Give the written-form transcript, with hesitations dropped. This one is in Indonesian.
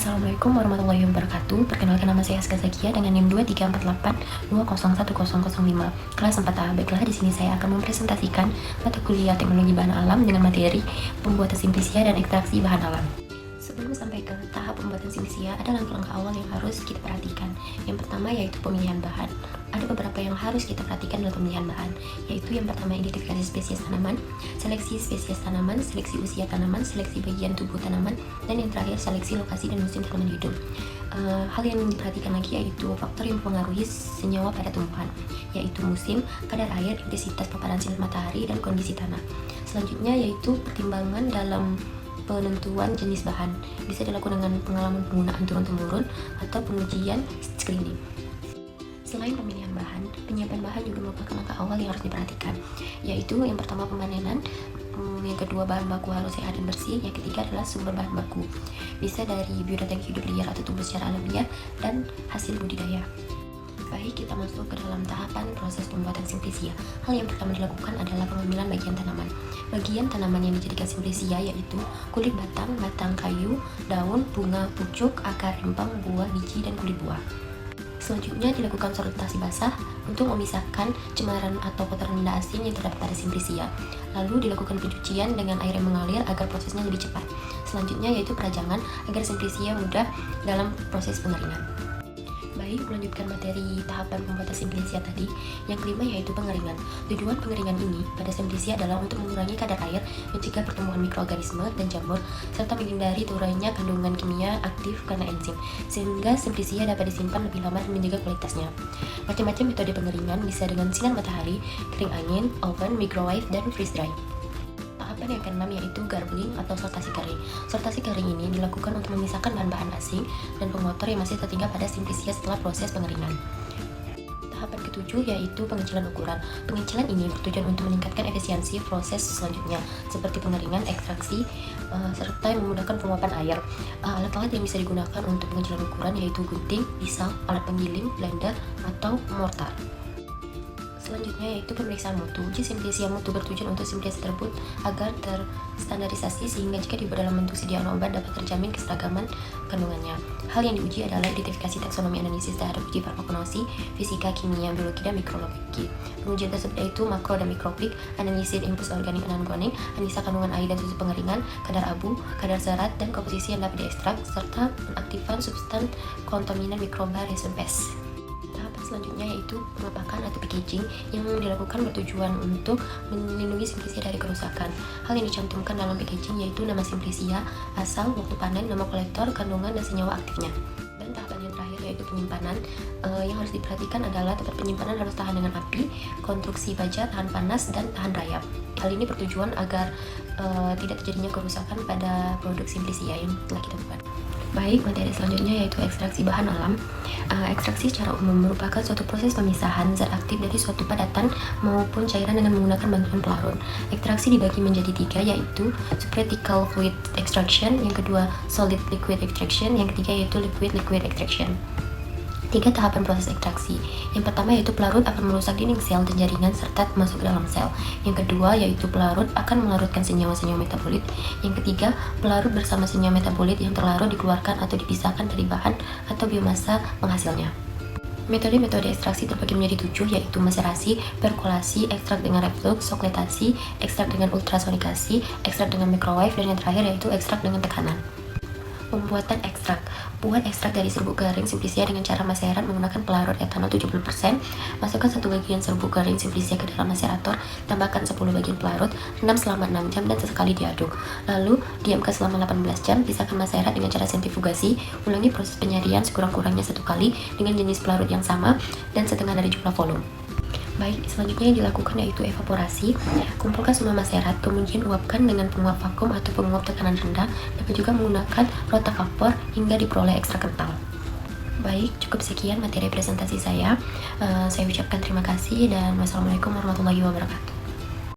Assalamualaikum warahmatullahi wabarakatuh. Perkenalkan, nama saya Aska Zakia dengan NIM 2348201005 kelas 4A. Baiklah, di sini saya akan mempresentasikan mata kuliah Teknologi Bahan Alam dengan materi pembuatan simplisia dan ekstraksi bahan alam. Sebelum sampai ke tahap pembuatan simplisia, ada langkah-langkah awal yang harus kita perhatikan. Yang pertama yaitu pemilihan bahan. Ada beberapa yang harus kita perhatikan dalam pemilihan bahan, yaitu yang pertama identifikasi spesies tanaman, seleksi spesies tanaman, seleksi usia tanaman, seleksi bagian tubuh tanaman, dan yang terakhir seleksi lokasi dan musim tanaman hidup. Hal yang diperhatikan lagi yaitu faktor yang mempengaruhi senyawa pada tumbuhan, yaitu musim, kadar air, intensitas paparan sinar matahari, dan kondisi tanah. Selanjutnya yaitu pertimbangan dalam penentuan jenis bahan, bisa dilakukan dengan pengalaman penggunaan turun-temurun atau pengujian screening. Selain pemilihan bahan, penyiapan bahan juga merupakan langkah awal yang harus diperhatikan, yaitu yang pertama pemanenan, yang kedua bahan baku harus sehat dan bersih, yang ketiga adalah sumber bahan baku, bisa dari biodata yang hidup liar atau tumbuh secara alamiah, dan hasil budidaya. Baik, kita masuk ke dalam tahapan proses pembuatan simplisia. Hal yang pertama dilakukan adalah pengambilan bagian tanaman. Bagian tanaman yang dijadikan simplisia yaitu kulit batang, batang kayu, daun, bunga, pucuk, akar, rempang, buah, biji, dan kulit buah. Selanjutnya dilakukan sortasi basah untuk memisahkan cemaran atau kotoran benda asing yang terdapat pada simplisia. Lalu dilakukan pencucian dengan air yang mengalir agar prosesnya lebih cepat. Selanjutnya yaitu perajangan agar simplisia mudah dalam proses pengeringan. Baik, melanjutkan materi tahapan pembuatan simplisia tadi. Yang kelima yaitu pengeringan. Tujuan pengeringan ini pada simplisia adalah untuk mengurangi kadar air, mencegah pertumbuhan mikroorganisme dan jamur, serta menghindari turunnya kandungan kimia aktif karena enzim, sehingga simplisia dapat disimpan lebih lama dan menjaga kualitasnya. Macam-macam metode pengeringan bisa dengan sinar matahari, kering angin, oven, microwave, dan freeze dry. Tahapan yang keenam yaitu garbling atau sortasi kering. Sortasi kering ini dilakukan untuk memisahkan bahan-bahan asing dan pengotor yang masih tertinggal pada simplisia setelah proses pengeringan. Tahapan ketujuh yaitu pengecilan ukuran. Pengecilan ini bertujuan untuk meningkatkan efisiensi proses selanjutnya, seperti pengeringan, ekstraksi, serta memudahkan penguapan air. Alat-alat yang bisa digunakan untuk pengecilan ukuran yaitu gunting, pisau, alat penggiling, blender, atau mortar. Selanjutnya yaitu pemeriksaan mutu. Uji simplisia mutu bertujuan untuk simplisia tersebut agar terstandarisasi sehingga jika dibuat dalam bentuk sediaan obat dapat terjamin keseragaman kandungannya. Hal yang diuji adalah identifikasi taksonomi analisis terhadap uji farmakologi, fisika, kimia, biologi, dan mikrologi. Pengujian tersebut yaitu makro dan mikropik, analisis impuls organik dan anorganik, analisa kandungan air dan susu pengeringan, kadar abu, kadar serat, dan komposisi yang dapat diekstrak, serta penaktifan substan kontaminan mikroba resistens. Selanjutnya yaitu pengepakan atau packaging yang dilakukan bertujuan untuk melindungi simplisia dari kerusakan. Hal yang dicantumkan dalam packaging yaitu nama simplisia, asal, waktu panen, nama kolektor, kandungan, dan senyawa aktifnya. Dan tahapan yang terakhir yaitu penyimpanan. Yang harus diperhatikan adalah tempat penyimpanan harus tahan dengan api, konstruksi baja, tahan panas, dan tahan rayap. Hal ini bertujuan agar tidak terjadinya kerusakan pada produk simplisia yang telah kita buat. Baik, materi selanjutnya yaitu ekstraksi bahan alam. Ekstraksi secara umum merupakan suatu proses pemisahan zat aktif dari suatu padatan maupun cairan dengan menggunakan bantuan pelarut. Ekstraksi dibagi menjadi tiga, yaitu supractical fluid extraction, yang kedua solid liquid extraction, yang ketiga yaitu liquid liquid extraction. Tiga tahapan proses ekstraksi. Yang pertama yaitu pelarut akan merusak dinding sel dan jaringan serta masuk ke dalam sel. Yang kedua yaitu pelarut akan melarutkan senyawa-senyawa metabolit. Yang ketiga, pelarut bersama senyawa metabolit yang terlarut dikeluarkan atau dipisahkan dari bahan atau biomasa penghasilnya. Metode-metode ekstraksi terbagi menjadi 7, yaitu maserasi, perkolasi, ekstrak dengan reflux, sokletasi, ekstrak dengan ultrasonikasi, ekstrak dengan microwave, dan yang terakhir yaitu ekstrak dengan tekanan. Pembuatan ekstrak. Buat ekstrak dari serbuk garing simplisia dengan cara maserat menggunakan pelarut etanol 70%. Masukkan 1 bagian serbuk garing simplisia ke dalam maserator, tambahkan 10 bagian pelarut, rendam selama 6 jam dan sesekali diaduk. Lalu diamkan selama 18 jam, pisahkan maserat dengan cara sentrifugasi. Ulangi proses penyaringan sekurang-kurangnya 1 kali dengan jenis pelarut yang sama dan setengah dari jumlah volume. Baik, selanjutnya yang dilakukan yaitu evaporasi. Kumpulkan semua maserat, kemudian uapkan dengan penguap vakum atau penguap tekanan rendah. Dapat juga menggunakan rotavapor hingga diperoleh ekstrak kental. Baik, cukup sekian materi presentasi saya. Saya ucapkan terima kasih dan wassalamualaikum warahmatullahi wabarakatuh.